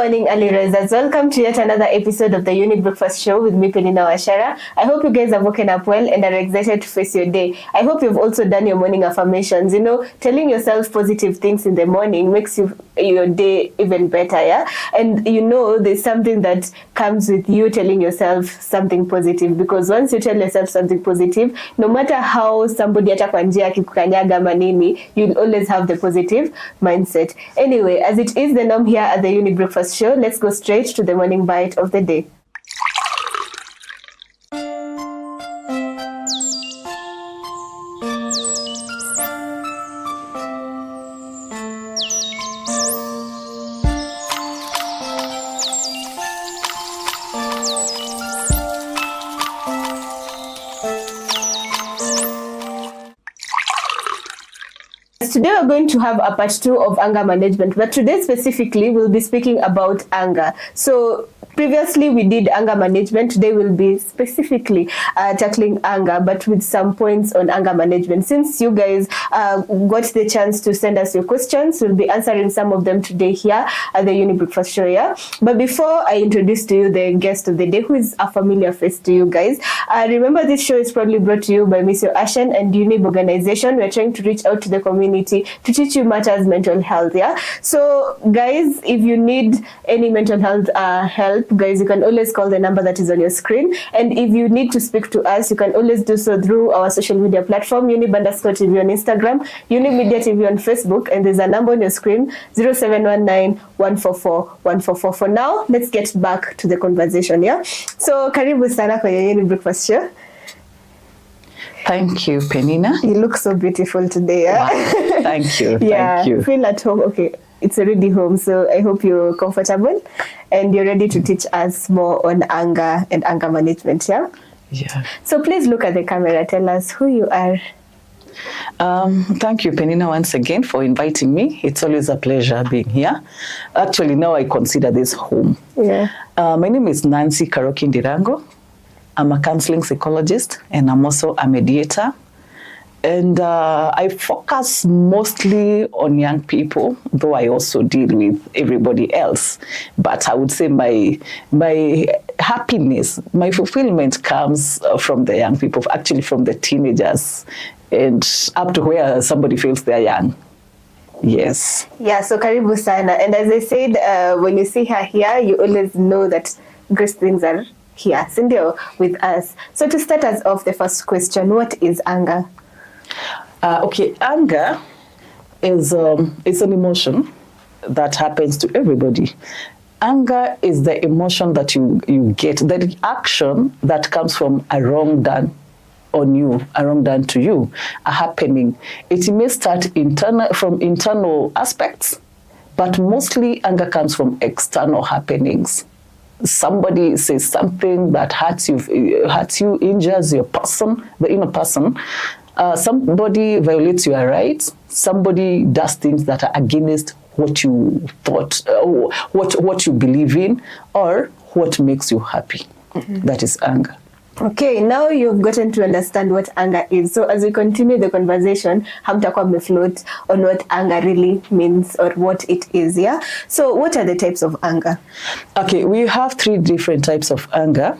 morning, early risers. Welcome to yet another episode of the Younib Breakfast Show with me, Peninah, Wachera. I hope you guys have woken up well and are excited to face your day. I hope you've also done your morning affirmations. You know, telling yourself positive things in the morning makes your day even better, yeah? And you know, there's something that comes with you telling yourself something positive, because once you tell yourself something positive, no matter how somebody hata kwa njia akikukanyaga manini, you'll always have the positive mindset. Anyway, as it is the norm here at the Younib Breakfast Show, let's go straight to the morning bite of the day. Today we're going to have a part 2 of anger management, but today specifically we'll be speaking about anger. So previously we did anger management. Today we'll be specifically tackling anger, but with some points on anger management. Since you guys got the chance to send us your questions, we'll be answering some of them today here at the Younib Breakfast Show. Yeah? But before I introduce to you the guest of the day, who is a familiar face to you guys, remember this show is proudly brought to you by Miss Ashen and Younib organization. We're trying to reach out to the community to teach you matters mental health. Yeah, so guys, if you need any mental health help, guys, you can always call the number that is on your screen. And if you need to speak to us, you can always do so through our social media platform, Younib_TV on Instagram, Younib Media TV on Facebook, and there's a number on your screen, 0719 144 144. For now, let's get back to the conversation. Yeah, so karibu sana kwa Younib Breakfast Show. Thank you, Peninah. You look so beautiful today. Yeah? Wow. Thank you. Yeah, Thank you. Feel at home. Okay, it's already home, so I hope you're comfortable and you're ready to teach us more on anger and anger management. Yeah. Yeah. So please look at the camera. Tell us who you are. Thank you, Peninah, once again for inviting me. It's always a pleasure being here. Actually, now I consider this home. Yeah. My name is Nancy Ndirangu. I'm a counseling psychologist and I'm also a mediator. And I focus mostly on young people, though I also deal with everybody else. But I would say my happiness, my fulfillment comes from the young people, actually from the teenagers, and up to where somebody feels they're young. Yes. Yeah, so karibu sana. And as I said, when you see her here, you always know that great things are here, Cindy, with us. So to start us off, the first question, what is anger? Okay, anger is an emotion that happens to everybody. Anger is the emotion that you get, the action that comes from a wrong done on you, a wrong done to you, a happening. It may start from internal aspects, but mostly anger comes from external happenings. Somebody says something that hurts you, injures your person, the inner person. Somebody violates your rights. Somebody does things that are against what you thought, what you believe in, or what makes you happy. Mm-hmm. That is anger. Okay, now you've gotten to understand what anger is. So as we continue the conversation, hamtakuwa mefloat on what anger really means or what it is, yeah? So what are the types of anger? Okay, we have 3 different types of anger.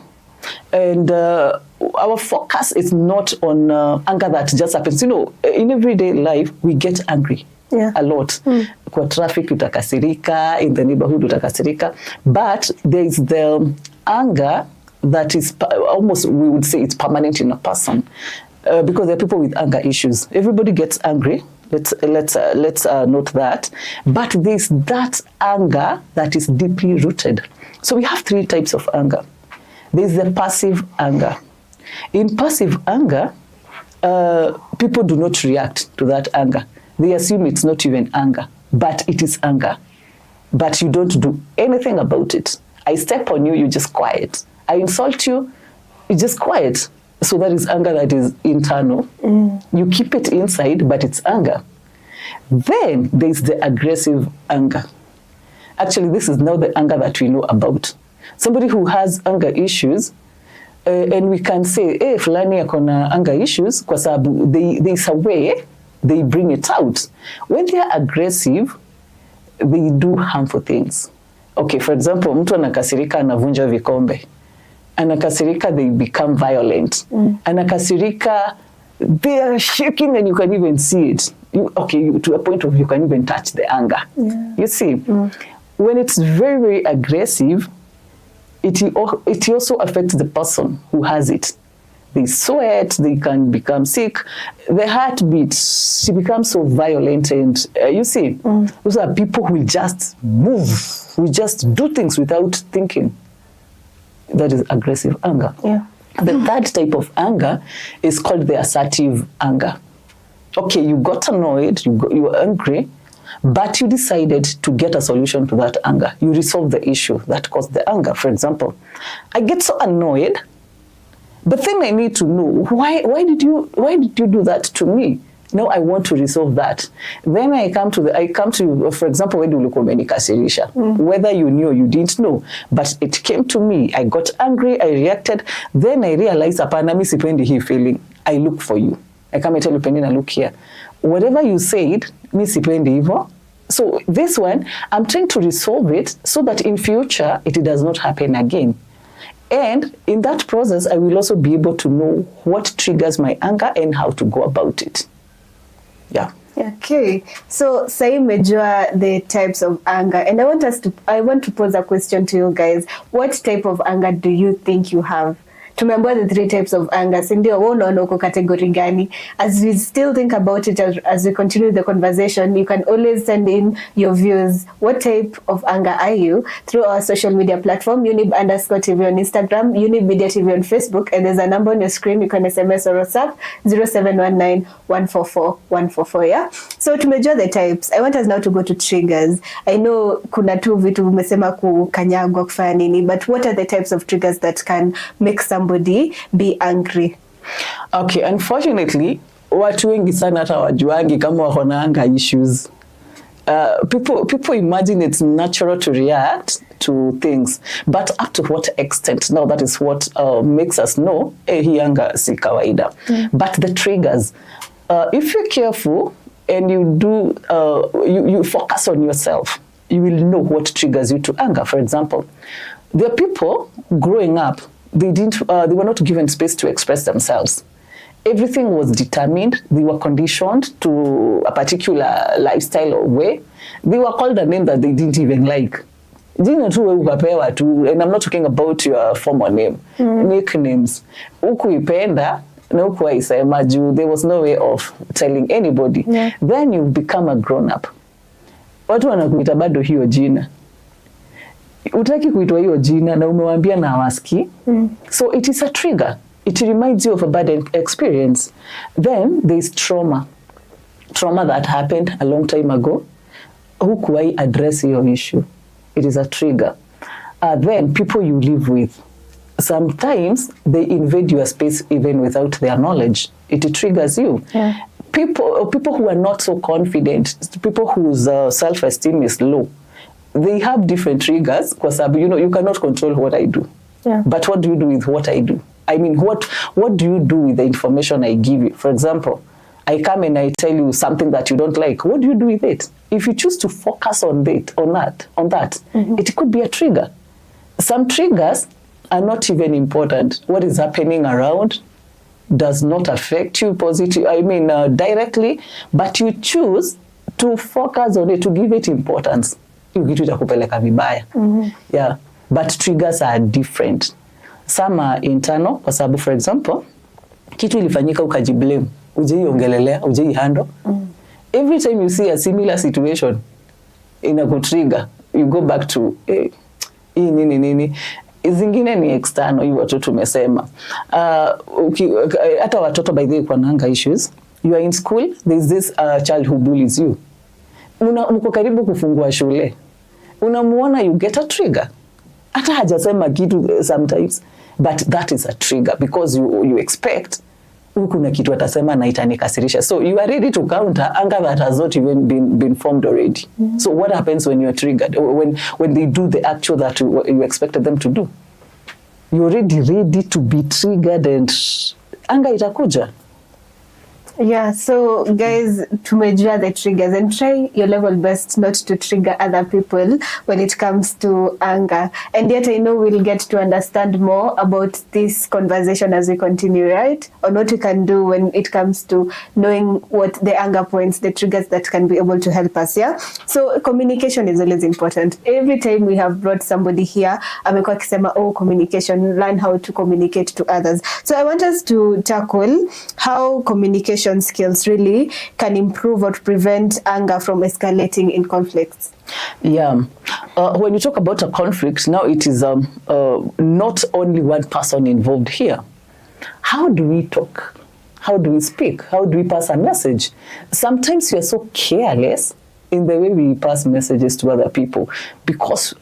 And our focus is not on anger that just happens. You know, in everyday life, we get angry. Yeah. A lot. Kwa traffic utakasirika, in the neighborhood utakasirika. But there is the anger that is almost, we would say it's permanent in a person, because there are people with anger issues. Everybody gets angry. Let's note that. But there's that anger that is deeply rooted. So we have 3 types of anger. There's the passive anger. In passive anger, people do not react to that anger. They assume it's not even anger, but it is anger. But you don't do anything about it. I step on you, you just quiet. I insult you, you just quiet. So that is anger that is internal. You keep it inside, but it's anger. Then there's the aggressive anger. Actually, this is now the anger that we know about. Somebody who has anger issues, and we can say, hey, fulani akona anger issues, kwa sababu there's a way they bring it out. When they are aggressive, they do harmful things. Okay, for example, mtu anakasirika anavunja vikombe. Anakasirika, they become violent. Anakasirika, they are shaking and you can even see it. To a point of you can even touch the anger. Yeah. You see, when it's very, very aggressive, it also affects the person who has it. They sweat, they can become sick, the heartbeat, she becomes so violent, and you see, those are people who just move, who just do things without thinking. That is aggressive anger. Yeah. The third type of anger is called the assertive anger. Okay, you got annoyed, you were angry, but you decided to get a solution to that anger. You resolve the issue that caused the anger. For example, I get so annoyed, but then I need to know why did you do that to me? Now I want to resolve that. Then I come to for example, when you look at Kasirisha, whether you knew or you didn't know, but it came to me. I got angry, I reacted. Then I realized, apana mi sipendi hii feeling. I look for you. I come and tell you, Peninah, look here. Whatever you said, mi sipendi hivyo. So this one, I'm trying to resolve it so that in future it does not happen again. And in that process, I will also be able to know what triggers my anger and how to go about it. Yeah. Okay. So say major the types of anger, and I want to pose a question to you guys. What type of anger do you think you have? Tumeambiwa the three types of anger. Sindio, wewe unaona uko category gani? As we still think about it, as we continue the conversation, you can always send in your views. What type of anger are you? Through our social media platform, Younib_TV on Instagram, Younib Media TV on Facebook, and there's a number on your screen. You can SMS or WhatsApp 0719-144-144. Yeah. So tumejua the types. I want us now to go to triggers. I know kuna tu vitu umesema kukanyagwa kufanya nini, but what are the types of triggers that can make somebody be angry? Okay, unfortunately, watu wengi sana hata wajuangi kama wako na anger issues. People imagine it's natural to react to things, but up to what extent? Now that is what makes us know hii anger si kawaida. But the triggers, if you're careful and you do, you focus on yourself, you will know what triggers you to anger. For example, there are people growing up, they were not given space to express themselves. Everything was determined. They were conditioned to a particular lifestyle or way. They were called a name that they didn't even like. And I'm not talking about your former name. Nicknames. Ukuipenda, na ukuwaisema juu. There was no way of telling anybody. Yeah. Then you become a grown-up. Watu wanakuita bado hiyo jina. Utaki kuitwa hiyo jina na umewambia na hawasikii. So it is a trigger. It reminds you of a bad experience. Then there's trauma. Trauma that happened a long time ago. Hukuwai address your issue. It is a trigger. Then people you live with. Sometimes they invade your space even without their knowledge. It triggers you. Yeah. People who are not so confident, people whose self-esteem is low, they have different triggers because you cannot control what I do. Yeah. But what do you do with what I do? I mean, what do you do with the information I give you? For example, I come and I tell you something that you don't like. What do you do with it? If you choose to focus on that, it could be a trigger. Some triggers are not even important. What is happening around does not affect you directly, but you choose to focus on it, to give it importance. Yeah, but triggers are different. Some are internal, kwa sababu for example, kitu ilifanyika ukajiblame, ujeiongelelea, handle. Every time you see a similar situation in a trigger, you go back to nini. Zingine ni external, hiyo watoto tumesema. Hata watoto by the way kwa anger issues, you are in school, there's this child who bullies you. Mko karibu kufungua shule. Unamuona, you get a trigger. Hata hajasema kitu sometimes, but that is a trigger because you expect kuna kitu atasema na itanikasirisha. So you are ready to counter anger that has not even been formed already. So what happens when you are triggered? When they do the actual that you expected them to do? You're already ready to be triggered and anger itakuja. Yeah, so guys, tumejua the triggers and try your level best not to trigger other people when it comes to anger. And yet I know we'll get to understand more about this conversation as we continue, right? On what we can do when it comes to knowing what the anger points, the triggers that can be able to help us, yeah? So communication is always important. Every time we have brought somebody here, amekuwa akisema, oh, communication, learn how to communicate to others. So I want us to tackle how communication skills really can improve or prevent anger from escalating in conflicts. Yeah. When you talk about a conflict, now it is not only one person involved here. How do we talk? How do we speak? How do we pass a message? Sometimes we are so careless in the way we pass messages to other people because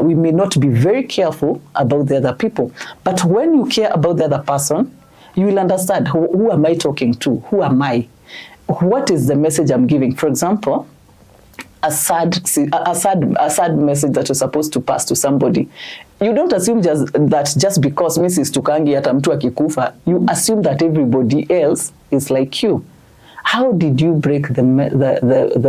we may not be very careful about the other people. But when you care about the other person, you will understand who am I talking to? Who am I? What is the message I'm giving? For example, a sad message that you're supposed to pass to somebody. You don't assume just because Mrs. Tukangi hata mtu akikufa, you assume that everybody else is like you. How did you break the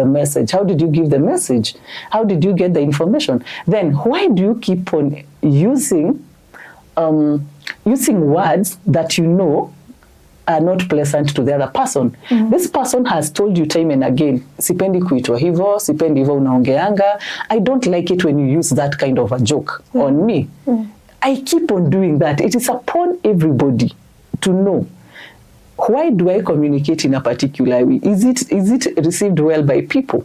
message? How did you give the message? How did you get the information? Then why do you keep on using words that you know are not pleasant to the other person? This person has told you time and again, sipendi kuitwa hivo, sipendi hivo unaongeanga. I don't like it when you use that kind of a joke on me. I keep on doing that. It is upon everybody to know, why do I communicate in a particular way? Is it received well by people?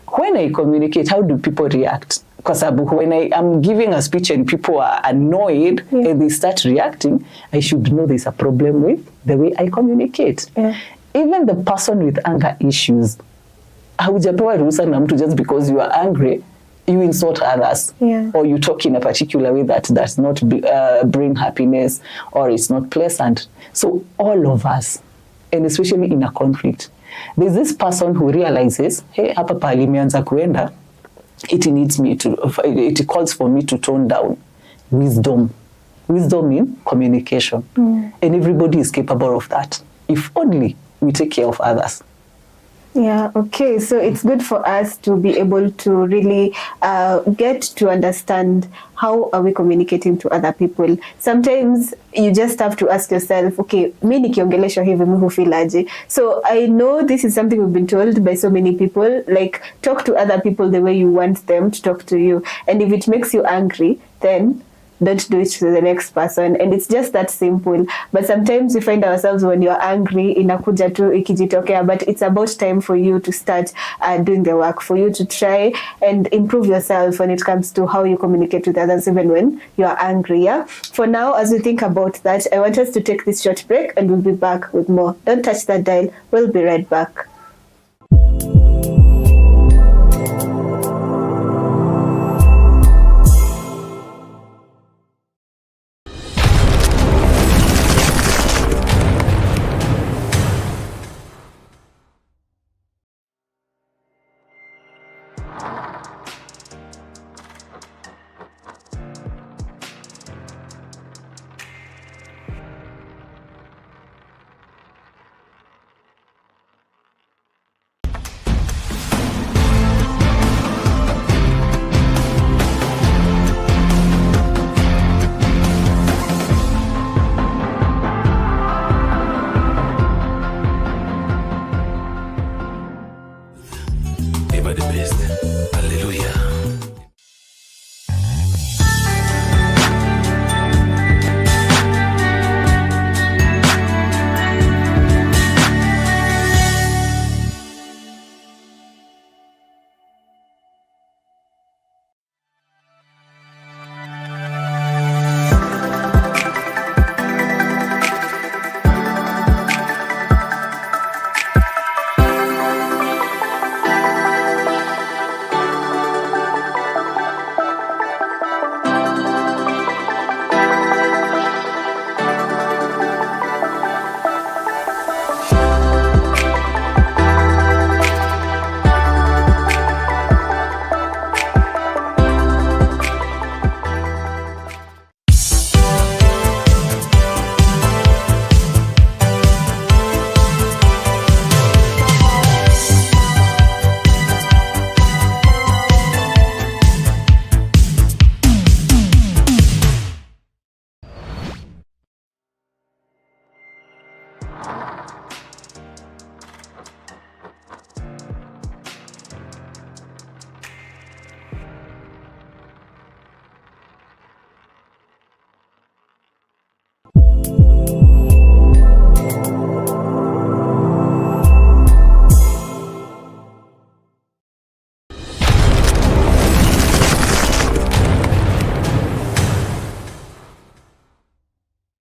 When I communicate, how do people react? Because when I am giving a speech and people are annoyed and they start reacting, I should know there's a problem with the way I communicate. Even the person with anger issues, haujapewa ruhusa na mtu just because you are angry, you insult others, or you talk in a particular way that does not bring happiness or is not pleasant. So all of us, and especially in a conflict, there's this person who realizes, hey, hapa pahali imeanza kuenda, it calls for me to tone down. Wisdom in communication. And everybody is capable of that, if only we take care of others. Yeah, okay. So it's good for us to be able to really get to understand how are we communicating to other people. Sometimes you just have to ask yourself, okay, mi nikiongeleshwa hivi mi hufeel aje? So I know this is something we've been told by so many people, like talk to other people the way you want them to talk to you. And if it makes you angry, then don't do it to the next person. And it's just that simple. But sometimes we find ourselves when you're angry, inakuja tu ikijitokea, but it's about time for you to start doing the work, for you to try and improve yourself when it comes to how you communicate with others, even when you're angry. Yeah. For now, as we think about that, I want us to take this short break and we'll be back with more. Don't touch that dial. We'll be right back.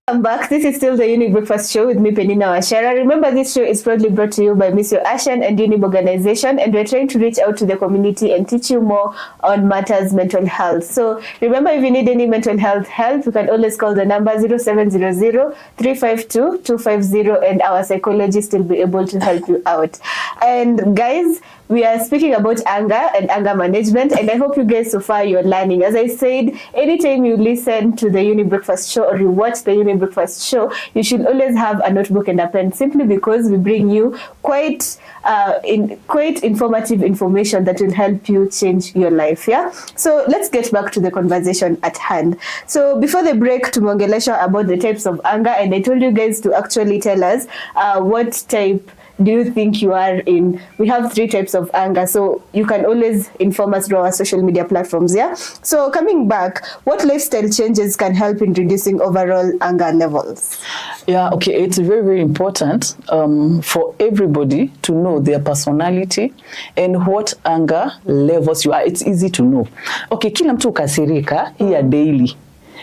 Welcome back. This is still the Younib Breakfast Show with me, Peninah Wachera. Remember, this show is proudly brought to you by Miss Your Asian and Younib organization, and we're trying to reach out to the community and teach you more on matters mental health. So remember, if you need any mental health help, you can always call the number 0700-352-250, and our psychologist will be able to help you out. And guys, we are speaking about anger and anger management, and I hope you guys so far you're learning. As I said, anytime you listen to the Younib Breakfast Show or you watch the Younib Breakfast Show, you should always have a notebook and a pen, simply because we bring you quite informative information that will help you change your life. Yeah. So let's get back to the conversation at hand. So before the break, tumeongelesha about the types of anger, and I told you guys to actually tell us what type do you think you are in. We have 3 types of anger, so you can always inform us through our social media platforms. Yeah. So coming back, what lifestyle changes can help in reducing overall anger levels? Yeah, okay, it's very, very important for everybody to know their personality and what anger levels you are. It's easy to know. Okay, kila mtu kasirika hii daily,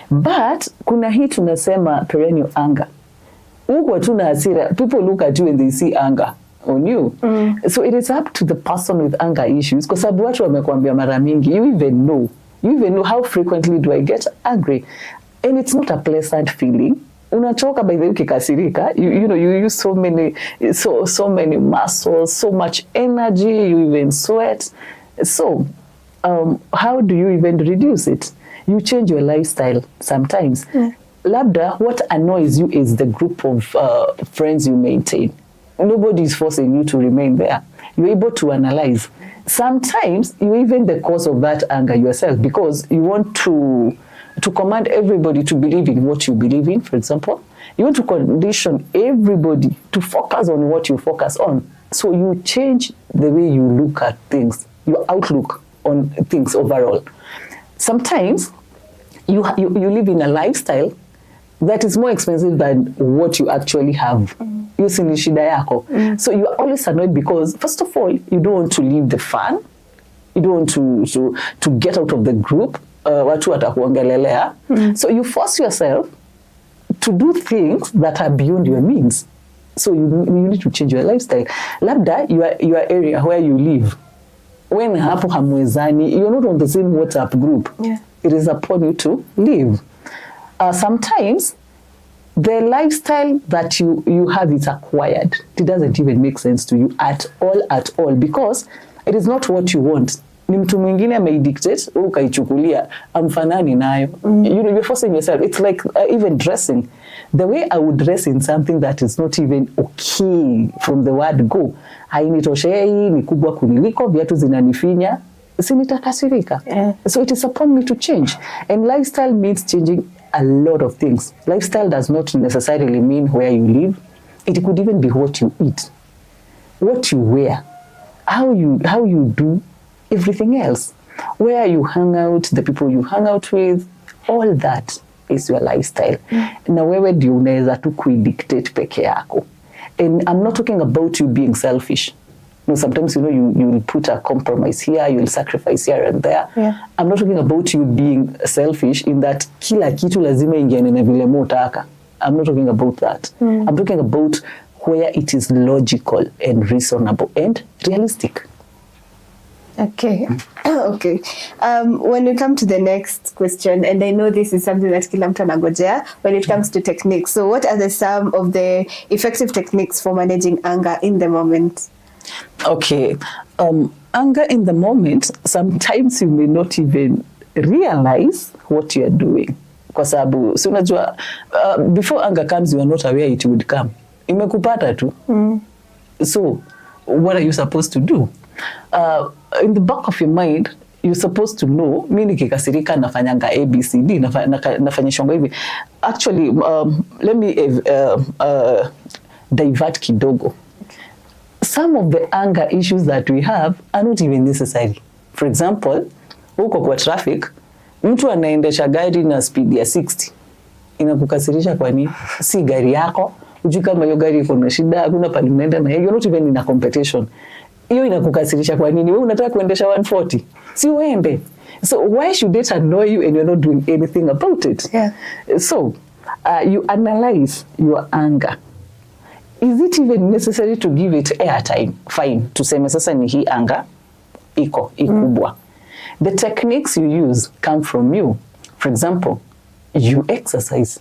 but kuna hii tunasema perennial anger. Uko tuna hasira, people look at you and they see anger on you. So it is up to the person with anger issues, kwa sababu watu wamekwambia mara mingi, you even know how frequently do I get angry, and it's not a pleasant feeling. Unachoka by the way ukikasirika, you know, you use so many muscles, so much energy, you even sweat. So how do you even reduce it? You change your lifestyle sometimes. Labda, what annoys you is the group of friends you maintain. Nobody is forcing you to remain there. You're able to analyze. Sometimes you're even the cause of that anger yourself, because you want to command everybody to believe in what you believe in, for example. You want to condition everybody to focus on what you focus on. So you change the way you look at things, your outlook on things overall. Sometimes you live in a lifestyle that is more expensive than what you actually have. So you're always annoyed because, first of all, you don't want to leave the fun. You don't want to get out of the group. So you force yourself to do things that are beyond your means. So you need to change your lifestyle. Labda, your area where you live, when hapo hamwezani, you're not on the same WhatsApp group. Yeah. It is upon you to leave. Sometimes the lifestyle that you have is acquired. It doesn't even make sense to you at all, because it is not what you want. Ni mtu mwingine ameidictate, ukaichukulia, amfanani nayo. You're forcing yourself. It's like even dressing. The way I would dress in something that is not even okay from the word go. Hainitoshei, ni kubwa kuniliko, viatu zinanifinya, sinitakasirika. So it is upon me to change. And lifestyle means changing a lot of things. Lifestyle does not necessarily mean where you live. It could even be what you eat, what you wear, how you do everything else, where you hang out, the people you hang out with, all that is your lifestyle. Na wewe ndio unaweza tu kuidictate peke yako. And I'm not talking about you being selfish. No, sometimes, you know, you'll put a compromise here, you'll sacrifice here and there. Yeah. I'm not talking about you being selfish in that kila kitu lazima ingiane na vile mutaka. I'm not talking about that. I'm talking about where it is logical and reasonable and realistic. Okay. Okay. When we come to the next question, and I know this is something that kila mtu anagojea, when it comes to techniques. So what are some of the effective techniques for managing anger in the moment? Okay. Anger in the moment, sometimes you may not even realize what you are doing. Kwa sababu, so unajua, before anger comes, you are not aware it would come. Imekupata tu. So, what are you supposed to do? In the back of your mind, you're supposed to know, mimi nikikasirika nafanyanga ABCD, nafanyishanga hivi. Actually, let me divert kidogo. Some of the anger issues that we have are not even necessary. For example, uko kwa traffic, mtu anaendesha gari na speed ya 60. Inakukasirisha kwa nini? Si gari yako. Ujui kama hiyo gari iko na shida, hakuna pale unaenda na you're not even in a competition. Hiyo inakukasirisha kwa nini? Wewe unataka kuendesha 140. Si uende. So why should it annoy you and you're not doing anything about it? Yeah. So you analyze your anger. Is it even necessary to give it airtime? Fine. Tuseme sasa ni hii anger iko ikubwa. The techniques you use come from you. For example, you exercise.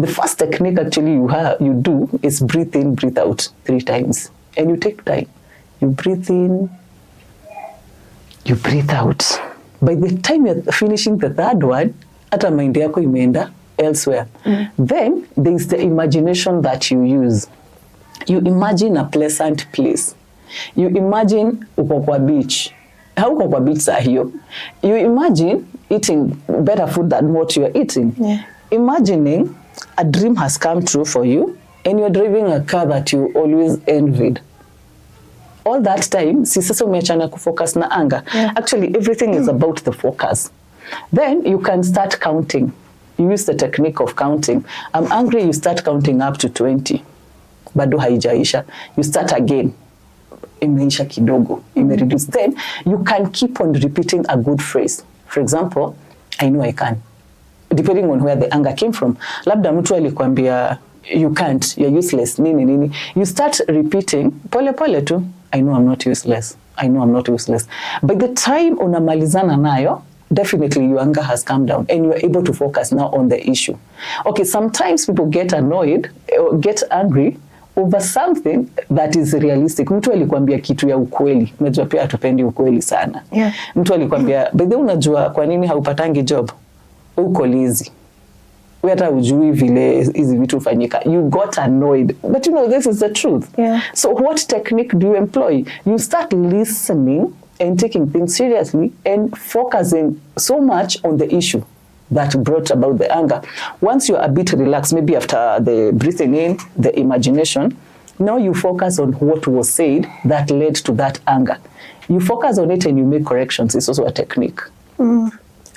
The first technique actually you do is breathe in, breathe out 3 times. And you take time. You breathe in, you breathe out. By the time you're finishing the third one, hata mind yako imeenda elsewhere. Then there is the imagination that you use. You imagine a pleasant place. You imagine uko kwa beach. Hauko kwa beach saa hiyo. You imagine eating better food than what you are eating. Yeah. Imagining a dream has come true for you and you're driving a car that you always envied. All that time, si sasa umeachana kufocus na anger. Yeah. Actually, everything is about the focus. Then you can start counting. You use the technique of counting. I'm angry, you start counting up to 20. Bado haijaisha. You start again. Imeisha kidogo. Reduce. Then you can keep on repeating a good phrase. For example, I know I can. Depending on where the anger came from. Labda mtu alikwambia you can't, you're useless, nini nini. You start repeating pole pole tu. I know I'm not useless. I know I'm not useless. By the time unamalizana nayo, definitely your anger has come down and you are able to focus now on the issue. Okay, sometimes people get annoyed or get angry over something that is realistic. Mtu alikwambia kitu ya ukweli. Unajua pia hatupendi ukweli sana. Yeah. Mtu alikwambia, by the way unajua kwa nini haupatangi job? Uko lazy. Wewe hata ujui vile hizi vitu fanyika. You got annoyed. But you know, this is the truth. Yeah. So what technique do you employ? You start listening and taking things seriously and focusing so much on the issue that brought about the anger. Once you're a bit relaxed, maybe after the breathing in, the imagination, now you focus on what was said that led to that anger. You focus on it and you make corrections. It's also a technique.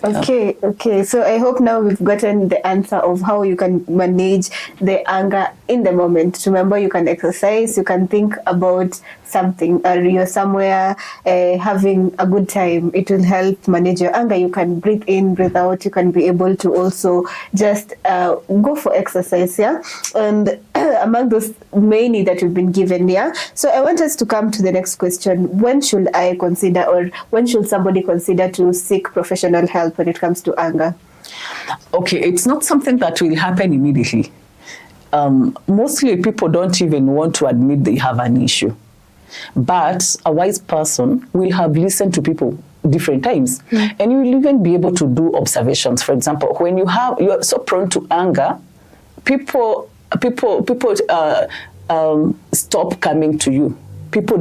Okay. So I hope now we've gotten the answer of how you can manage the anger in the moment. Remember, you can exercise, you can think about something, or you're somewhere having a good time. It will help manage your anger. You can breathe in, breathe out. You can be able to also just go for exercise, yeah? And among those many that we've been given, yeah? So I want us to come to the next question. When should I consider, or when should somebody consider to seek professional help when it comes to anger? Okay, it's not something that will happen immediately. Mostly people don't even want to admit they have an issue. But a wise person will have listened to people different times. And you will even be able to do observations. For example, when you are so prone to anger, people stop coming to you. People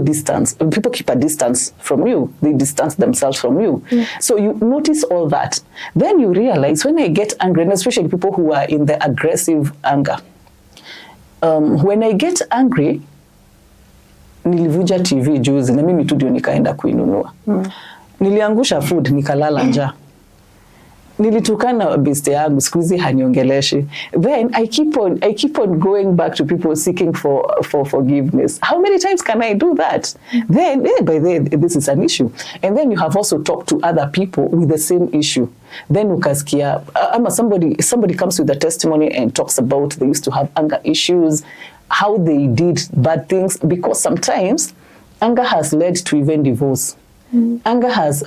keep a distance from you. They distance themselves from you. So you notice all that. Then you realize when I get angry, and especially people who are in the aggressive anger, when I get angry, nilivuja TV juzi na mimi tu ndio nikaenda kuinunua. Niliangusha food nikalala njaa. Nilitukana beste yangu siku hizi haniongeleshi. Then I keep on going back to people seeking for forgiveness. How many times can I do that? Then by then this is an issue. And then you have also talked to other people with the same issue. Then ukasikia somebody comes with a testimony and talks about they used to have anger issues, how they did bad things, because sometimes anger has led to even divorce. Anger has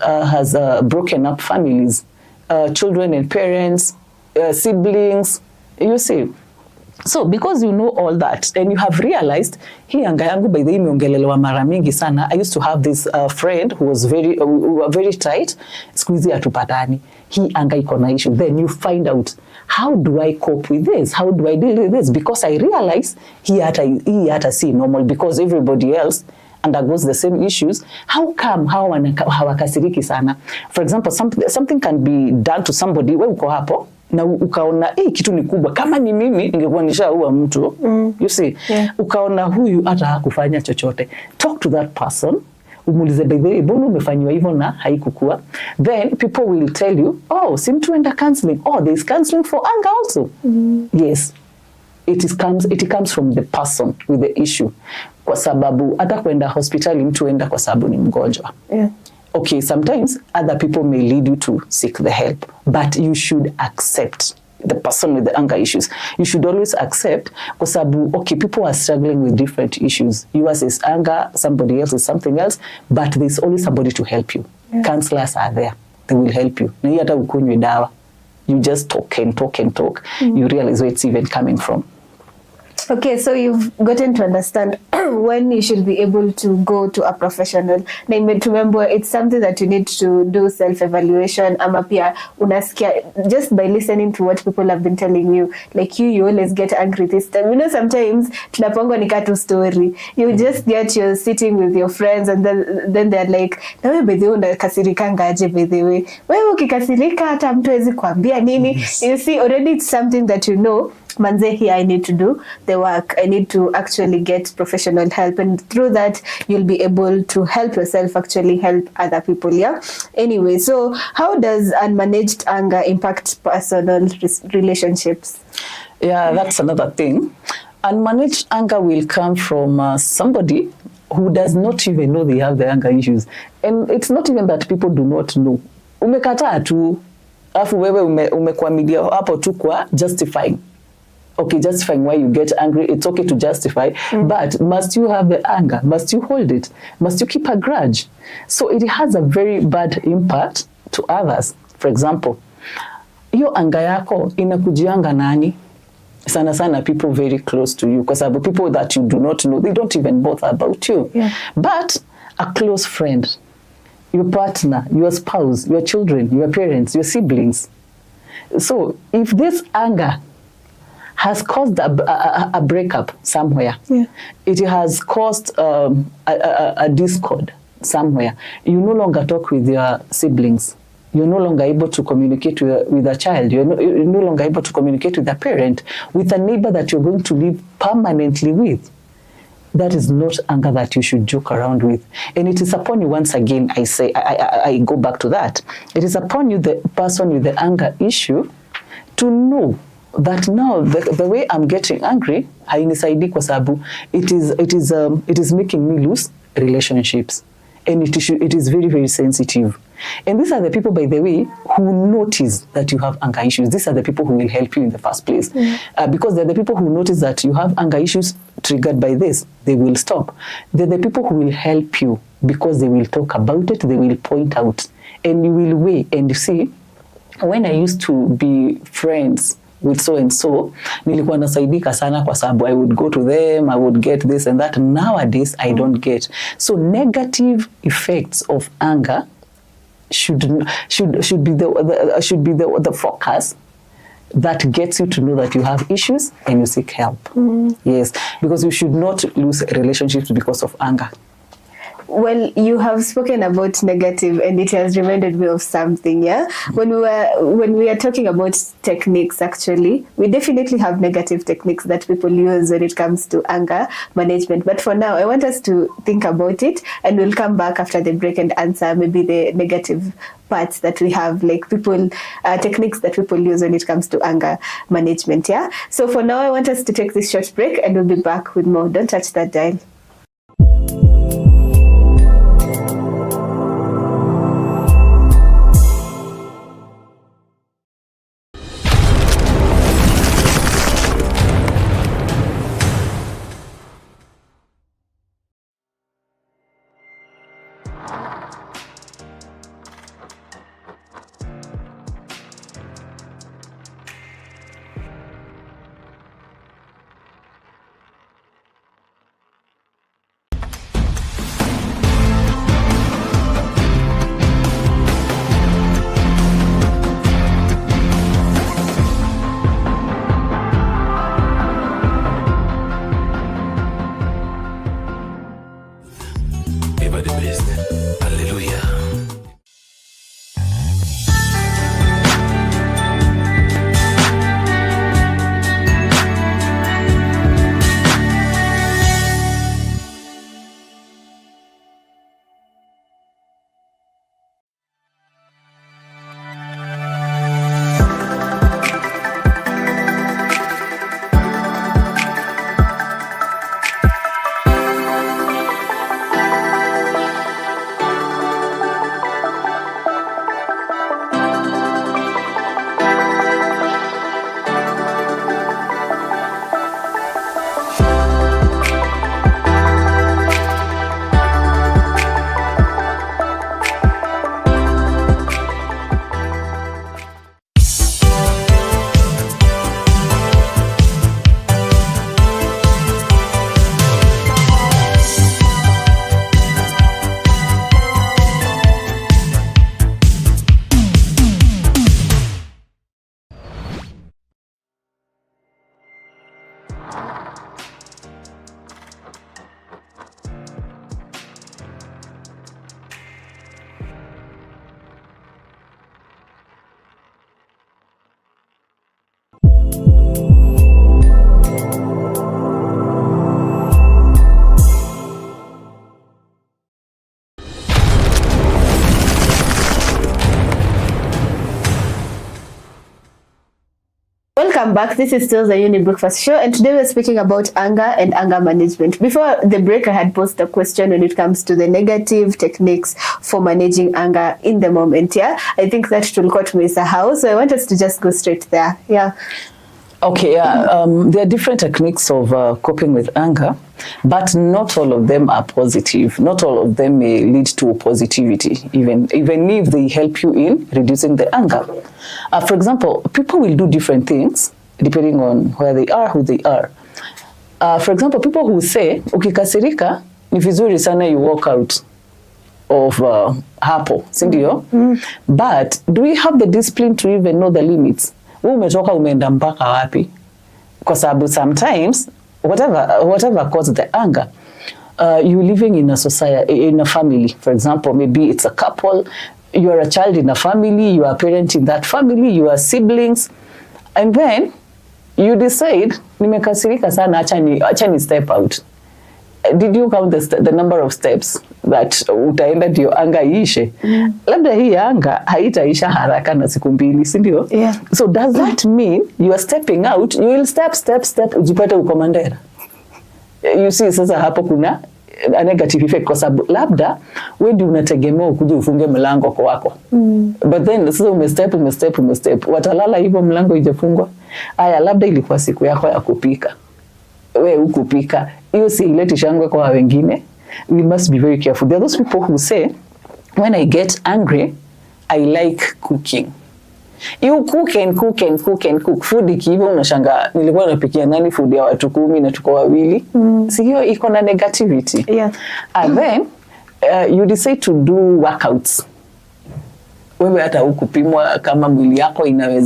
broken up families. Children and parents, siblings, you see. So because you know all that and you have realized, hii anga yangu by the way imeongelelewa mara mingi sana. I used to have this friend who was we were very tight. Siku hizi hatupatani. Hii anga iko na issue. Then you find out, how do I cope with this? How do I deal with this? Because I realize hii hata si normal, because everybody else undergoes the same issues. How come hawakasiriki sana? For example, something can be done to somebody, we uko hapo, na ukaona kitu ni kubwa, kama ni mimi ningekuwa nishaua mtu, you see, ukaona huyu hata hakufanya chochote, talk to that person, umulize by the way, mbona umefanywa hivyo na haikukua, then people will tell you, oh, si mtu enda counseling, oh, there is counseling for anger also. Yes, it comes from the person with the issue, kwa sababu hata kwenda hospitali mtu enda kwa sababu ni mgonjwa. Okay, sometimes other people may lead you to seek the help, but you should accept the person with the anger issues. You should always accept, kwa sababu, okay, people are struggling with different issues. Yours is anger, somebody else is something else, but there's always somebody to help you. Counselors are there. They will help you. Na hata ukunywe dawa. You just talk and talk and talk. You realize where it's even coming from. Okay, so you've gotten to understand when you should be able to go to a professional. Na remember, it's something that you need to do self-evaluation. Ama pia unasikia, just by listening to what people have been telling you, like you always get angry this time. You know, sometimes tunapangwa ni katu story. You just get, you're sitting with your friends and then they're like, na wewe bedhi unakasirikanga aje bedhi we. Wewe ukikasirika hata mtu hawezi kuambia nini. You see, already it's something that you know, manze, here I need to do the work. I need to actually get professional help, and through that you'll be able to help yourself actually help other people. Yeah. Anyway, so how does unmanaged anger impact personal relationships? Yeah, that's another thing. Unmanaged anger will come from somebody who does not even know they have the anger issues, and it's not even that people do not know. Umekataa tu, afu wewe umekwamilia hapo tu kwa justifying. Okay, justifying why you get angry, it's okay to justify, but must you have the anger? Must you hold it? Must you keep a grudge? So it has a very bad impact to others. For example, hiyo anger yako inakujianga nani? Sana sana people very close to you, because people that you do not know, they don't even bother about you. But a close friend, your partner, your spouse, your children, your parents, your siblings. So if this anger has caused a breakup somewhere, it has caused a discord somewhere, you no longer talk with your siblings, you're no longer able to communicate with a child, you're no longer able to communicate with a parent, with a neighbor that you're going to live permanently with. That is not anger that you should joke around with. And it is upon you, once again, I go back to that. It is upon you, the person with the anger issue, to know that now the way I'm getting angry, hainisaidi kwa sababu it is making me lose relationships, and it is very, very sensitive. And these are the people, by the way, who notice that you have anger issues. These are the people who will help you in the first place, because they're the people who notice that you have anger issues triggered by this. They will stop. They're the people who will help you because they will talk about it. They will point out, and you will weigh. And you see, when I used to be friends with so and so, nilikuwa nasaidika sana kwa sababu I would go to them, I would get this and that. Nowadays I don't get. So negative effects of anger should be the focus that gets you to know that you have issues and you seek help. Yes, because you should not lose relationships because of anger. Well, you have spoken about negative, and it has reminded me of something. Yeah, when we are talking about techniques, actually, we definitely have negative techniques that people use when it comes to anger management. But for now, I want us to think about it, and we'll come back after the break and answer maybe the negative parts that we have, like people techniques that people use when it comes to anger management. Yeah. So for now, I want us to take this short break, and we'll be back with more. Don't touch that dial. back. This is still the Younib Breakfast Show, and today we're speaking about anger and anger management. Before the break, I had posed a question when it comes to the negative techniques for managing anger in the moment. Yeah, I think that tulikuwa tumesahau, so I want us to just go straight there. Yeah. Okay, there are different techniques of coping with anger, but not all of them are positive. Not all of them may lead to positivity, even if they help you in reducing the anger. For example, people will do different things depending on where they are, who they are. For example, people who say, ukikasirika, ni vizuri sana you walk out of hapo, sindio? But do we have the discipline to even know the limits? Umetoka umeenda mpaka wapi? Kwa sababu sometimes whatever caused the anger, you living in a society, in a family, for example, maybe it's a couple, you are a child in a family, you are a parent in that family, you are siblings, and then you decide, nimekasirika sana, acha ni step out. Did you count the number of steps that utaenda ndio anga iishe? Labda hii anga haitaisha haraka na siku mbili, si ndio? Yeah. So does that mean you are stepping out? You will step, ujipate uko Mandera. You see, sasa hapo kuna a negative effect kwa sababu labda wewe ndio unategemea ukuje ufunge mlango kwa wako. But then sasa umestep. Watalala hivyo mlango ijafungwa. Aya, labda ilikuwa siku yako ya kupika. Wewe ukupika. Hiyo si ileti shangwe kwa wengine. We must be very careful. There are those people who say, when I get angry, I like cooking. You cook and cook. Food ikiiva unashanga nilikuwa napikia nani food ya watu 10 na tuko wawili. Si hiyo iko na negativity. Yeah. And then you decide to do workouts. Wewe hata ukupimwa kama mwili yako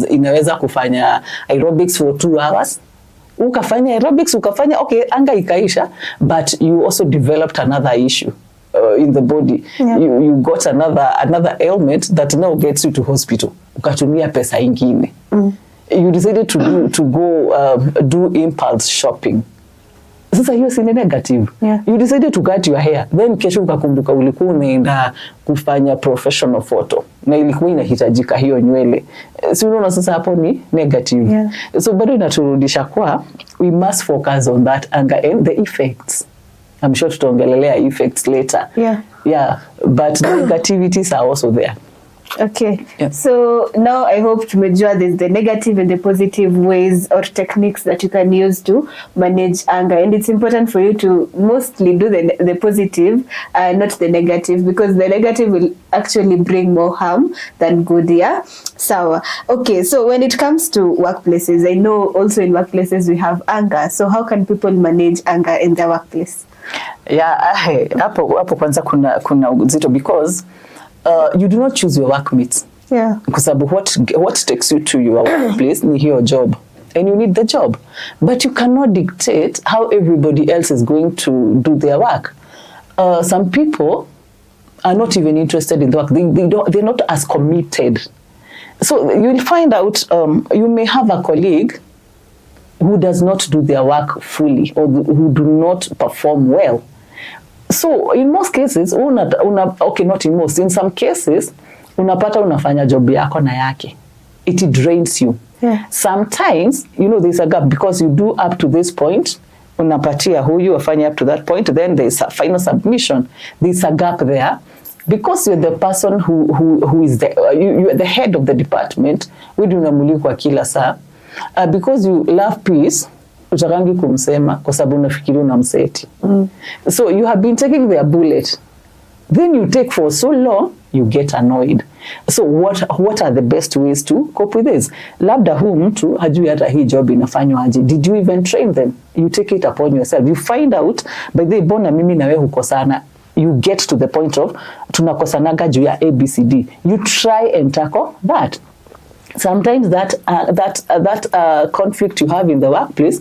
inaweza kufanya aerobics for 2 hours. Ukafanya aerobics, okay, anga ikaisha, but you also developed another issue in the body. Yeah. You got another ailment that now gets you to hospital. Ukatumia pesa ingine. You decided to go do impulse shopping. Sasa hiyo si negative. Yeah. You decided to cut your hair. Then kesho ukakumbuka ulikuwa umeenda kufanya professional photo na ilikuwa inahitajika hiyo nywele. Si unaona sasa hapo ni negative. Yeah. So bado inaturudisha kwa we must focus on that anger and the effects. I'm sure tutaongelelea effects later. Yeah, but the negativities are also there. Okay. Yeah. So now I hope tumejua there's the negative and the positive ways or techniques that you can use to manage anger, and it's important for you to mostly do the positive, not the negative, because the negative will actually bring more harm than good. Yeah. So okay, so when it comes to workplaces, I know also in workplaces we have anger. So how can people manage anger in their workplace? Yeah, hapo kwanza kuna uzito, because you do not choose your workmates. Yeah. Kwa sababu what takes you to your workplace ni your job, and you need the job, but you cannot dictate how everybody else is going to do their work. Some people are not even interested in the work. They're not as committed. So you'll find out you may have a colleague who does not do their work fully, or who do not perform well. So in most cases, okay, not in most, in some cases, unapata unafanya job yako na yake. It drains you. Yeah. Sometimes, there's a gap, because you do up to this point, unapatia huyu afanye up to that point, then there's a final submission. There's a gap there. Because you're the person who is you're the head of the department, wewe unamulikwa kila saa. Because you love peace, utakangi kumsema kwa sababu unafikiri unamseti. So you have been taking their bullet. Then you take for so long, you get annoyed. So what are the best ways to cope with this? Labda huu mtu hajui hata hii job inafanywa aje. Did you even train them? You take it upon yourself. You find out, by the bona mimi na wewe hukosana. You get to the point of tunakosanaga juu ya ABCD. You try and tackle that. Sometimes that conflict you have in the workplace,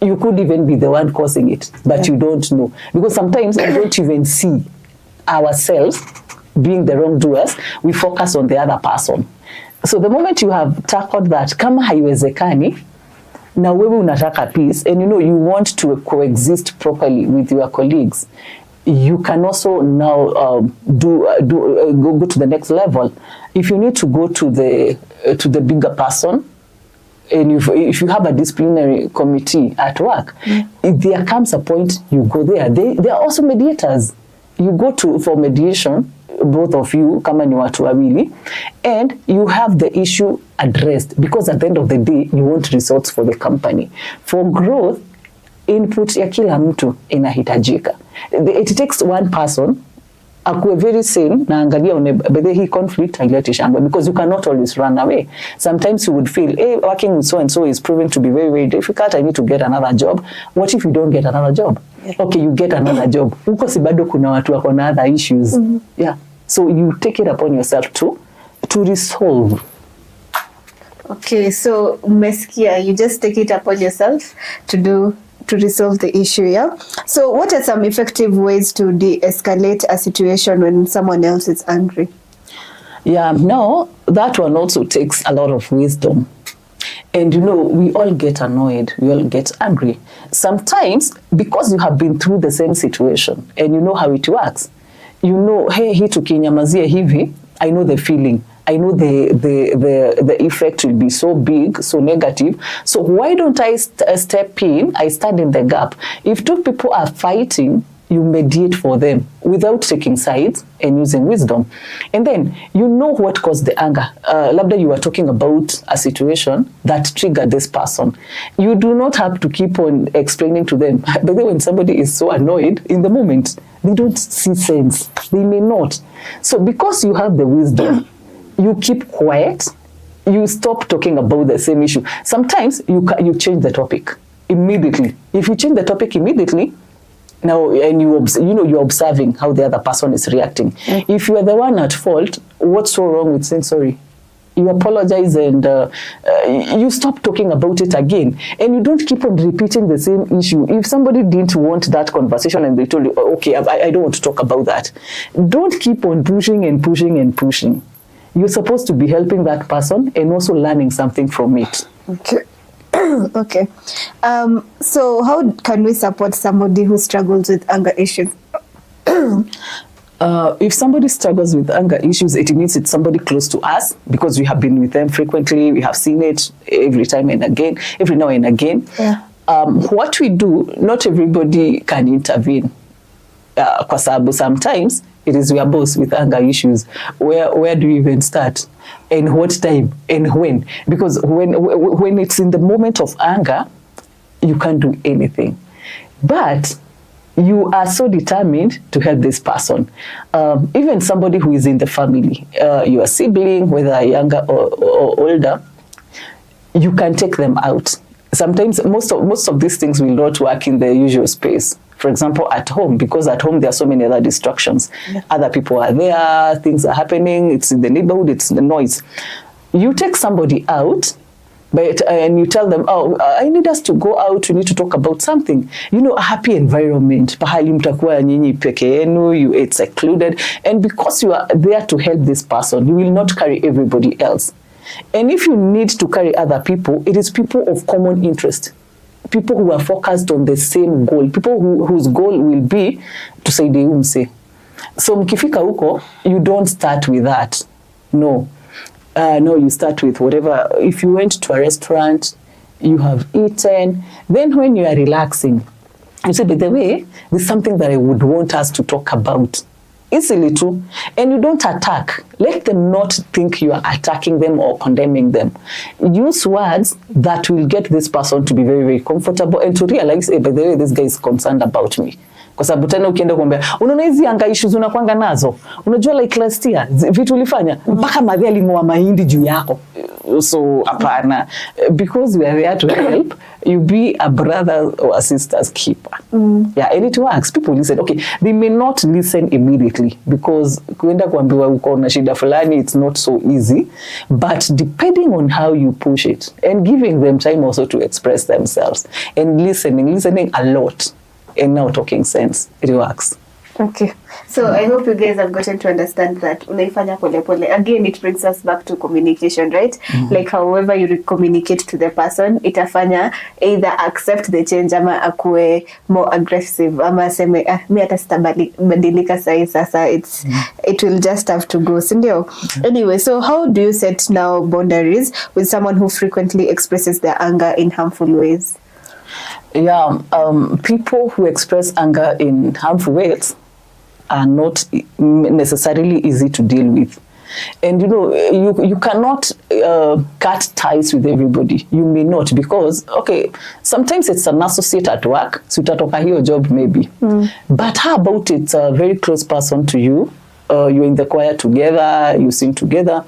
you could even be the one causing it, but you don't know, because sometimes we don't even see ourselves being the wrongdoers. We focus on the other person. So the moment you have tackled that, kama haiwezekani, na wewe unataka peace, and you want to coexist properly with your colleagues, you can also now go to the next level. If you need to go to the bigger person, and if you have a disciplinary committee at work, if there comes a point you go there. They are also mediators. You go for mediation, both of you, kama ni watu wawili, and you have the issue addressed, because at the end of the day you want results for the company. For growth, input ya kila mtu inahitajika. It takes one person akuwe very sane na angalia whether hii conflict haileti shangwe, because you cannot always run away. Sometimes you would feel, hey, working with so and so is proven to be very, very difficult. I need to get another job. What if you don't get another job? Yeah. Okay, you get another job. Huko si bado kuna watu wako na other issues. Yeah. So you take it upon yourself to resolve. Okay, so umesikia, you just take it upon yourself to resolve the issue, yeah? So what are some effective ways to de-escalate a situation when someone else is angry? Yeah, no, that one also takes a lot of wisdom. And we all get annoyed, we all get angry. Sometimes, because you have been through the same situation and you know how it works, hey, hii tukinyamazia hivi, I know the feeling. I know the effect will be so big, so negative. So why don't I step in? I stand in the gap. If two people are fighting, you mediate for them without taking sides and using wisdom. And then you know what caused the anger. Labda you were talking about a situation that triggered this person. You do not have to keep on explaining to them. But then when somebody is so annoyed, in the moment, they don't see sense. They may not. So because you have the wisdom, you keep quiet, you stop talking about the same issue. Sometimes you change the topic immediately. If you change the topic immediately, now, and you're observing how the other person is reacting. If you are the one at fault, what's so wrong with saying sorry? You apologize and you stop talking about it again. And you don't keep on repeating the same issue. If somebody didn't want that conversation and they told you, okay, I don't want to talk about that. Don't keep on pushing and pushing and pushing. You're supposed to be helping that person and also learning something from it. Okay. Okay. So how can we support somebody who struggles with anger issues? If somebody struggles with anger issues, it means it's somebody close to us, because we have been with them frequently. We have seen it every now and again. Yeah. What we do, not everybody can intervene. Kwa sababu sometimes it is we are both with anger issues. Where do we even start? And what time? And when? Because when it's in the moment of anger, you can't do anything. But you are so determined to help this person. Even somebody who is in the family, your sibling, whether younger or older, you can take them out. Sometimes most of these things will not work in the usual space. For example, at home, because at home there are so many other distractions. Yeah. Other people are there, things are happening, it's in the neighborhood, it's the noise. You take somebody out, and you tell them, oh, I need us to go out, we need to talk about something. A happy environment. Pahali mtakuwa nyinyi peke yenu, it's secluded. And because you are there to help this person, you will not carry everybody else. And if you need to carry other people, it is people of common interest. People who are focused on the same goal. People whose goal will be to say the umse. So mkifika huko, you don't start with that. No. No, you start with whatever. If you went to a restaurant, you have eaten, then when you are relaxing, you say, by the way, this is something that I would want us to talk about. Easily too. And you don't attack. Let them not think you are attacking them or condemning them. Use words that will get this person to be very, very comfortable and to realize, hey, by the way, this guy is concerned about me. Kwa sababu tena ukienda kuambia, unaona hizi anga issues unakwanga nazo. Unajua like last year, vitu ulifanya, mpaka madhi aling'oa mahindi juu yako. So, apana. Because we are there to help, you be a brother or a sister's keeper. Yeah, and it works. People listen. Okay, they may not listen immediately because kuenda kuambiwa uko na shida fulani, it's not so easy. But depending on how you push it and giving them time also to express themselves and listening a lot and now talking sense, it works. Okay. So I hope you guys have gotten to understand that unaifanya pole pole. Again, it brings us back to communication, right? Like however you communicate to the person, itafanya either accept the change ama akue more aggressive ama seme mi hata sitabadilika sahi sasa, it will just have to go, sindio? Anyway, so how do you set now boundaries with someone who frequently expresses their anger in harmful ways? Yeah, people who express anger in harmful ways are not necessarily easy to deal with. And you cannot cut ties with everybody. You may not, because sometimes it's an associate at work, so utatoka hiyo job maybe. But how about it's a very close person to you? You're in the choir together, you sing together,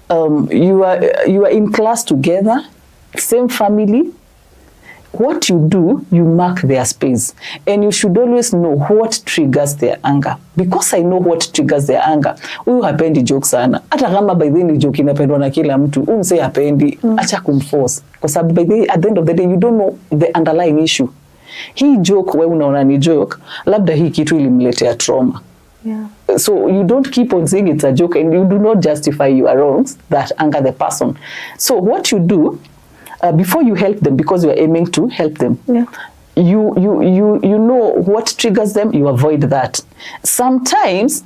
you are in class together, same family. What you do, you mark their space, and you should always know what triggers their anger. Because I know what triggers their anger. Huyu hapendi joke sana. Hata kama by the end joke inapendwa na kila mtu, umse hapendi, acha kumforce. Kwa sababu by the at the end of the day, you don't know the underlying issue. Hii joke wewe unaona ni joke, labda hii kitu ilimletea trauma. Yeah. So you don't keep on saying it's a joke, and you do not justify your wrongs that anger the person. So what you do, before you help them, because you are aiming to help them, you know what triggers them, you avoid that. Sometimes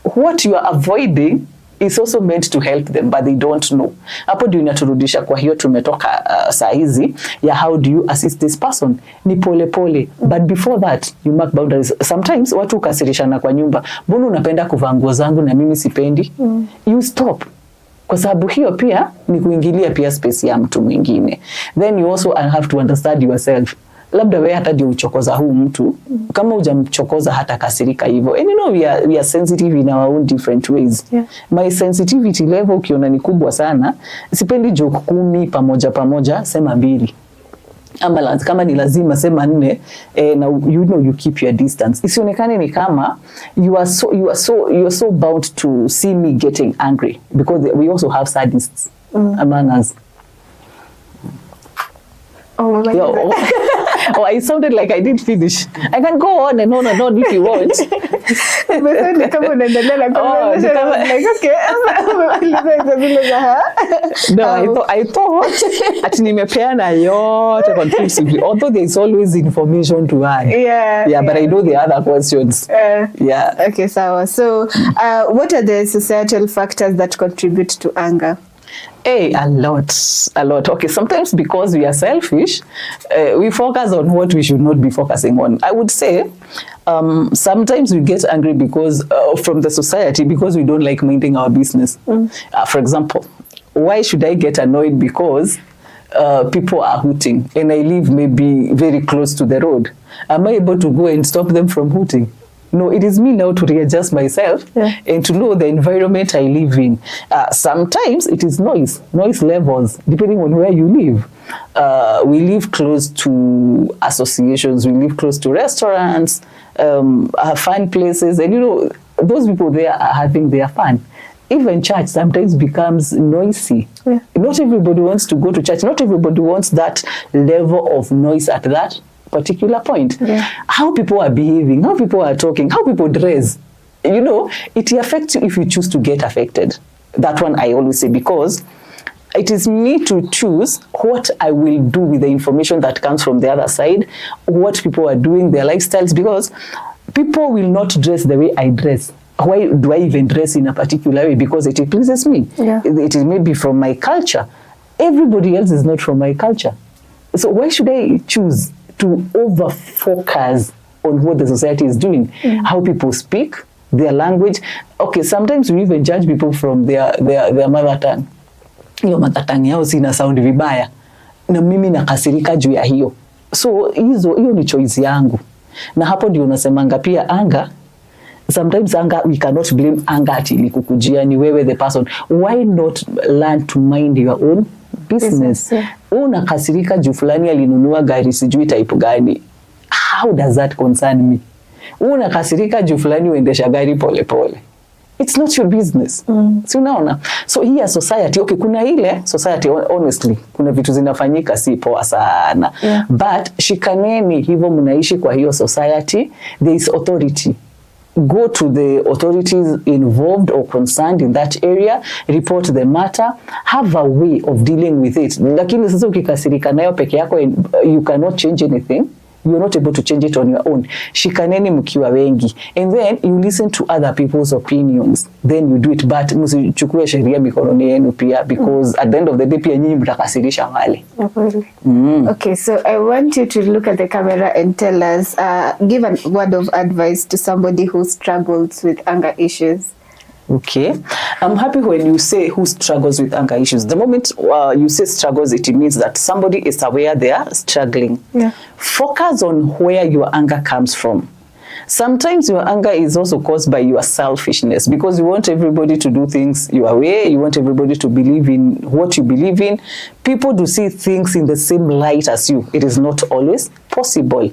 what you are avoiding is also meant to help them, but they don't know. Hapo ndio inaturudisha kwa hiyo tumetoka saa hizi ya how do you assist this person, ni pole pole. But before that you mark boundaries. Sometimes watu ukasirishana kwa nyumba, mbona unapenda kuvaa nguo zangu na mimi sipendi? You stop. Kwa sababu hiyo pia ni kuingilia pia space ya mtu mwingine. Then you also have to understand yourself. Labda wewe hata ndio uchokoza huu mtu, kama hujamchokoza hata kasirika hivyo. And we are sensitive in our own different ways. My sensitivity level ukiona ni kubwa sana, sipendi joke 10 pamoja, sema 2. Ama kama ni lazima sema 4, na you keep your distance. Isionekane ni kama you are so bound to see me getting angry, because we also have sadists among us. Oh my God. Oh, I sounded like I didn't finish. I can go on and on and on if you want. No, I thought ati nimepeana yote conclusively, although there is always information to add. Yeah, but I know the other questions. Okay, so what are the societal factors that contribute to anger? A lot. Okay, sometimes because we are selfish, we focus on what we should not be focusing on. I would say sometimes we get angry because from the society, because we don't like minding our business. For example, why should I get annoyed because people are hooting and I live maybe very close to the road? Am I able to go and stop them from hooting? No, it is me now to readjust myself and to know the environment I live in. Sometimes it is noise levels, depending on where you live. We live close to associations, we live close to restaurants, fun places, and those people there are having their fun. Even church sometimes becomes noisy. Not everybody wants to go to church. Not everybody wants that level of noise at that particular point. How people are behaving, how people are talking, how people dress, it affects you if you choose to get affected. That one I always say, because it is me to choose what I will do with the information that comes from the other side, what people are doing, their lifestyles, because people will not dress the way I dress. Why do I even dress in a particular way? Because it pleases me. It is maybe from my culture. Everybody else is not from my culture. So why should I choose to over-focus on what the society is doing, how people speak, their language? Okay, sometimes we even judge people from their mother tongue. Hiyo mother tongue yao sina sound vibaya, na mimi nakasirika juu ya hiyo. So hiyo ni choice yangu. Na hapo ndio unasemanga pia anger. Sometimes anger, we cannot blame anger ati ilikukujia, ni wewe the person. Why not learn to mind your own business? Unakasirika juu fulani alinunua gari sijui type gani. How does that concern me? Unakasirika juu fulani uendesha gari pole pole. It's not your business. Si unaona? So here society, okay, kuna ile society, honestly, kuna vitu zinafanyika si poa sana. But shikaneni hivyo mnaishi kwa hiyo society, there is authority. go to the authorities involved or concerned in that area, report the matter, have a way of dealing with it. Lakini sasa ukikasirika nayo peke yako, you cannot change anything. You're not able to change it on your own. Shikaneni mkiwa wengi. And then you listen to other people's opinions. Then you do it. But msichukue sheria mikononi yenu pia, because at the end of the day pia nyinyi mtakasirisha wale. Okay, so I want you to look at the camera and tell us, give a word of advice to somebody who struggles with anger issues. Okay, I'm happy when you say who struggles with anger issues. The moment you say struggles, it means that somebody is aware they are struggling. Yeah. Focus on where your anger comes from. Sometimes your anger is also caused by your selfishness, because you want everybody to do things your way. You want everybody to believe in what you believe in. People to see things in the same light as you. It is not always possible.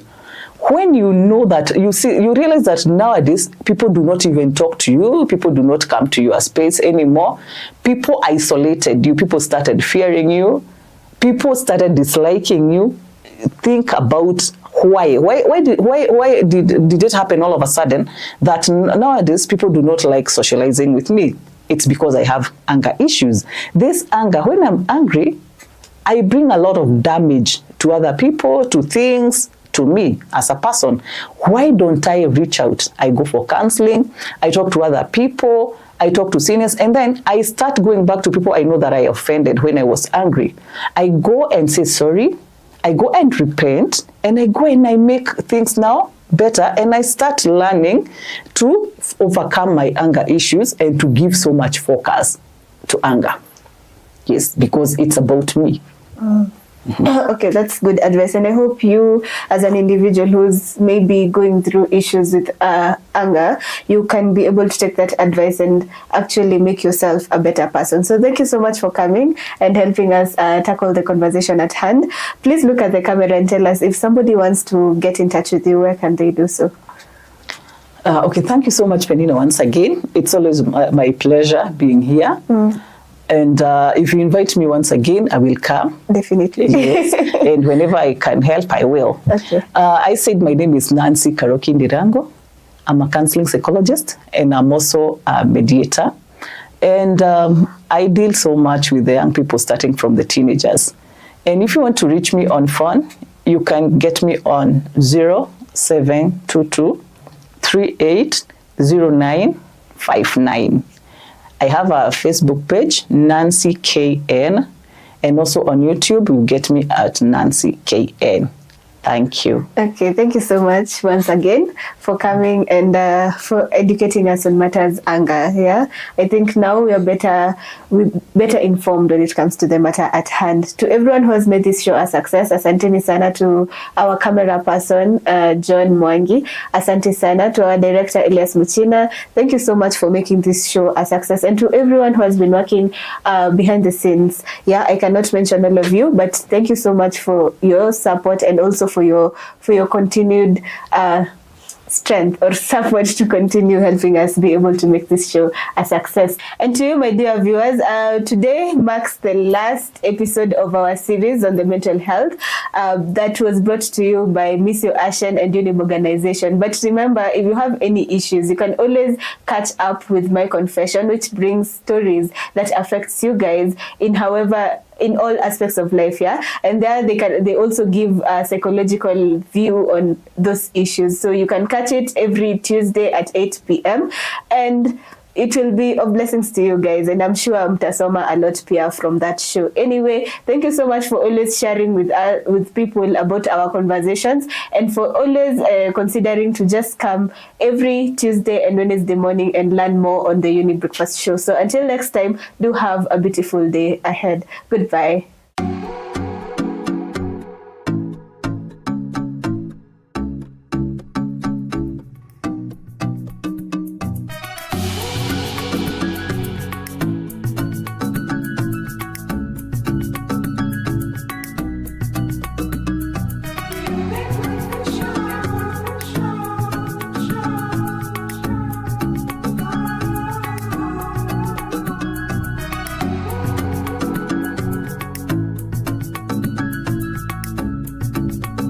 When you know that, you realize that nowadays people do not even talk to you, people do not come to your space anymore. People isolated you, people started fearing you, people started disliking you. Think about why did it happen all of a sudden that nowadays people do not like socializing with me? It's because I have anger issues. This anger, when I'm angry, I bring a lot of damage to other people, to things, to me as a person. Why don't I reach out? I go for counseling, I talk to other people, I talk to seniors, and then I start going back to people I know that I offended when I was angry. I go and say sorry, I go and repent, and I go and I make things now better, and I start learning to overcome my anger issues and to give so much focus to anger. Yes, because it's about me. Okay, that's good advice, and I hope you, as an individual who's maybe going through issues with anger, you can be able to take that advice and actually make yourself a better person. So thank you so much for coming and helping us tackle the conversation at hand. Please look at the camera and tell us, if somebody wants to get in touch with you, where can they do so? Okay, thank you so much, Peninah, once again. It's always my pleasure being here. And if you invite me once again, I will come. Definitely. Yes. And whenever I can help, I will. Okay. I said my name is Nancy Karoki Ndirangu. I'm a counseling psychologist, and I'm also a mediator. And I deal so much with the young people, starting from the teenagers. And if you want to reach me on phone, you can get me on 0722 380959. I have a Facebook page, Nancy KN, and also on YouTube, you get me at Nancy KN. Thank you. Okay, thank you so much once again for coming and for educating us on matters anger. Yeah, I think now we're better informed when it comes to the matter at hand. To everyone who has made this show a success, asanteni sana. To our camera person, John Mwangi, asante sana. To our director, Elias Muchina, thank you so much for making this show a success. And to everyone who has been working behind the scenes, yeah, I cannot mention all of you, but thank you so much for your support and also for your continued strength or support to continue helping us be able to make this show a success. And to you, my dear viewers, today marks the last episode of our series on the mental health that was brought to you by Miss Yo Ashen and Younib organization. But remember, if you have any issues, you can always catch up with My Confession, which brings stories that affects you guys in all aspects of life, yeah. And there they also give a psychological view on those issues. So you can catch it every Tuesday at 8 p.m. and it will be of blessings to you guys, and I'm sure mtasoma a lot pia from that show. Anyway, thank you so much for always sharing with people about our conversations, and for always considering to just come every Tuesday and Wednesday morning and learn more on the Younib Breakfast Show. So until next time, do have a beautiful day ahead. Goodbye.